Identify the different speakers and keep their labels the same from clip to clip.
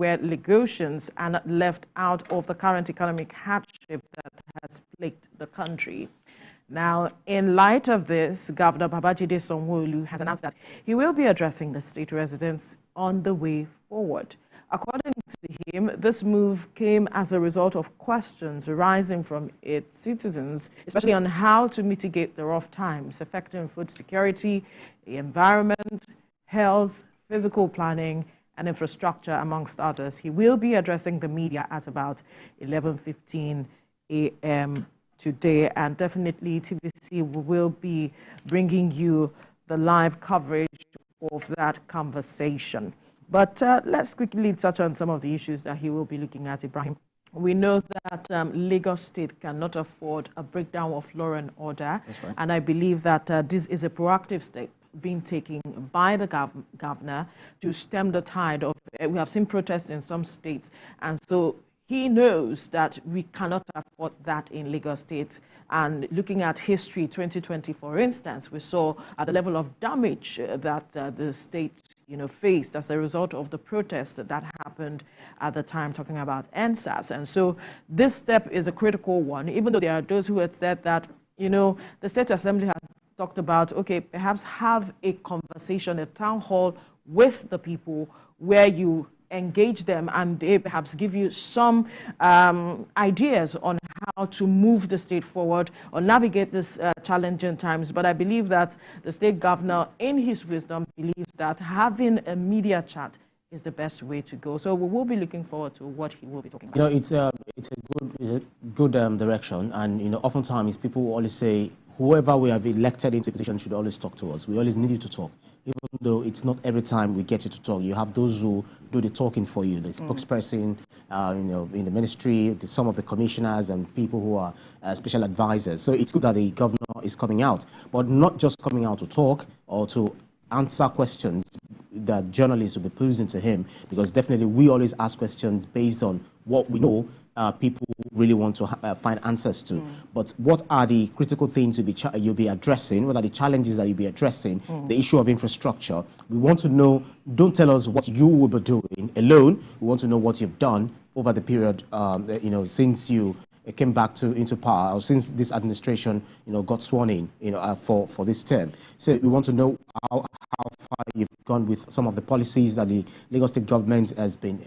Speaker 1: where Lagosians are not left out of the current economic hardship that has plagued the country. Now, in light of this, Governor Babajide Sanwo-Olu has announced that he will be addressing the state residents on the way forward. According to him, this move came as a result of questions arising from its citizens, especially on how to mitigate the rough times affecting food security, the environment, health, physical planning, and infrastructure, amongst others. He will be addressing the media at about 11:15 a.m. today, and definitely TVC will be bringing you the live coverage of that conversation. But let's quickly touch on some of the issues that he will be looking at, Ibrahim. We know that Lagos State cannot afford a breakdown of law and order.
Speaker 2: That's right.
Speaker 1: And I believe that this is a proactive step being taken by the governor to stem the tide of, we have seen protests in some states. And so he knows that we cannot afford that in Lagos State. And looking at history, 2020, for instance, we saw at the level of damage that the state faced as a result of the protest that happened at the time, talking about NSAS. And so this step is a critical one, even though there are those who had said that, the State Assembly has talked about, okay, perhaps have a conversation, a town hall with the people where you engage them and they perhaps give you some ideas on how to move the state forward or navigate this challenging times. But I believe that the state governor, in his wisdom, believes that having a media chat is the best way to go. So we will be looking forward to what he will be talking about.
Speaker 2: It's a good direction, and oftentimes people will always say, whoever we have elected into a position should always talk to us. We always need you to talk, even though it's not every time we get you to talk. You have those who do the talking for you, the spokesperson, in the ministry, some of the commissioners and people who are special advisors. So it's good that the governor is coming out, but not just coming out to talk or to answer questions that journalists will be posing to him, because definitely we always ask questions based on what we know people really want to find answers to. But what are the critical things you'll be addressing? What are the challenges that you'll be addressing? The issue of infrastructure. We want to know, don't tell us what you will be doing alone. We want to know what you've done over the period, since you came back into power, or since this administration, got sworn in, for this term. So we want to know how far you've gone with some of the policies that the Lagos State government has been,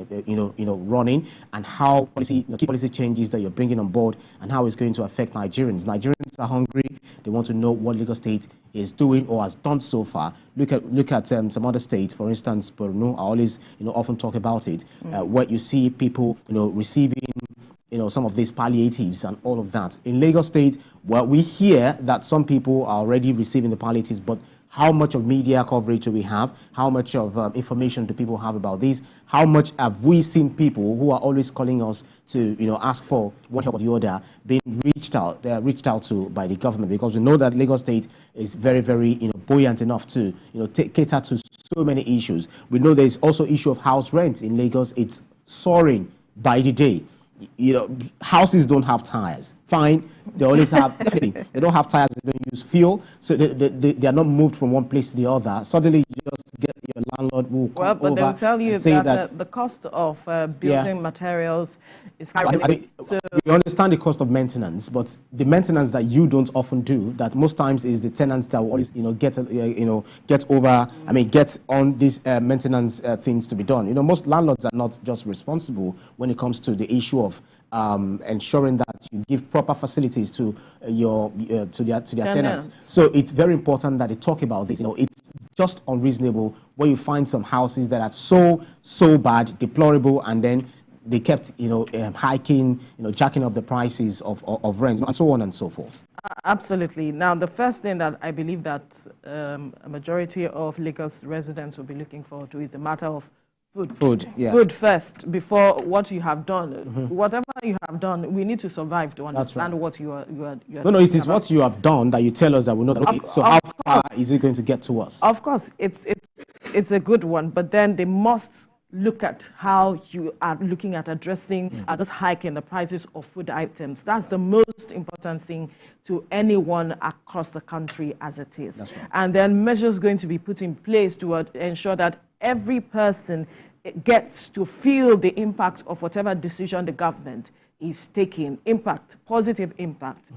Speaker 2: running, and how key policy changes that you're bringing on board, and how it's going to affect Nigerians. Nigerians are hungry. They want to know what Lagos State is doing or has done so far. Look at some other states, for instance, Borno. I always, often talk about it, where you see people, receiving some of these palliatives and all of that. In Lagos State, well, we hear that some people are already receiving the palliatives, but how much of media coverage do we have? How much of information do people have about this? How much have we seen people who are always calling us to, ask for one help or the other, being reached out? They are reached out to by the government, because we know that Lagos State is very, very, buoyant enough to, cater to so many issues. We know there is also issue of house rent in Lagos. It's soaring by the day. Houses don't have tires. Fine, they always have, definitely, they don't have tires, they don't use fuel, so they are not moved from one place to the other. Suddenly, you just get your landlord who come over.
Speaker 1: But they'll tell you that the cost of building materials is high.
Speaker 2: So we understand the cost of maintenance, but the maintenance that you don't often do, that most times is the tenants that will always, get on these maintenance things to be done. Most landlords are not just responsible when it comes to the issue of ensuring that you give proper facilities to their tenants. So it's very important that they talk about this. It's just unreasonable where you find some houses that are so bad, deplorable, and then they kept hiking, jacking up the prices of rent, and so on and so forth.
Speaker 1: Absolutely. Now, the first thing that I believe that a majority of Lagos residents will be looking forward to is the matter of food. Food first, before what you have done. Whatever you have done, we need to survive to understand what you are
Speaker 2: No, it is about. What you have done that you tell us that we know. Okay, so how far is it going to get to us?
Speaker 1: Of course, it's a good one, but then they must look at how you are looking at addressing this hike in the prices of food items. That's the most important thing to anyone across the country as it is.
Speaker 2: That's right.
Speaker 1: And then measures going to be put in place to ensure that every person gets to feel the impact of whatever decision the government is taking, impact, positive impact.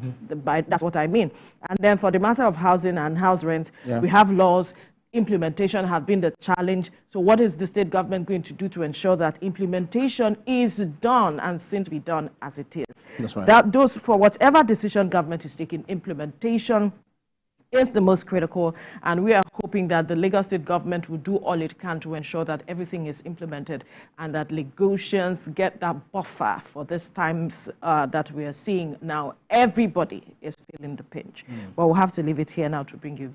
Speaker 1: That's what I mean. And then for the matter of housing and house rents, we have laws. Implementation have been the challenge. So what is the state government going to do to ensure that implementation is done and seen to be done as it is?
Speaker 2: That's right.
Speaker 1: That those, for whatever decision government is taking, implementation is the most critical, and we are hoping that the Lagos state government will do all it can to ensure that everything is implemented and that Lagosians get that buffer for this times that we are seeing now. Everybody is feeling the pinch. But we'll have to leave it here now to bring you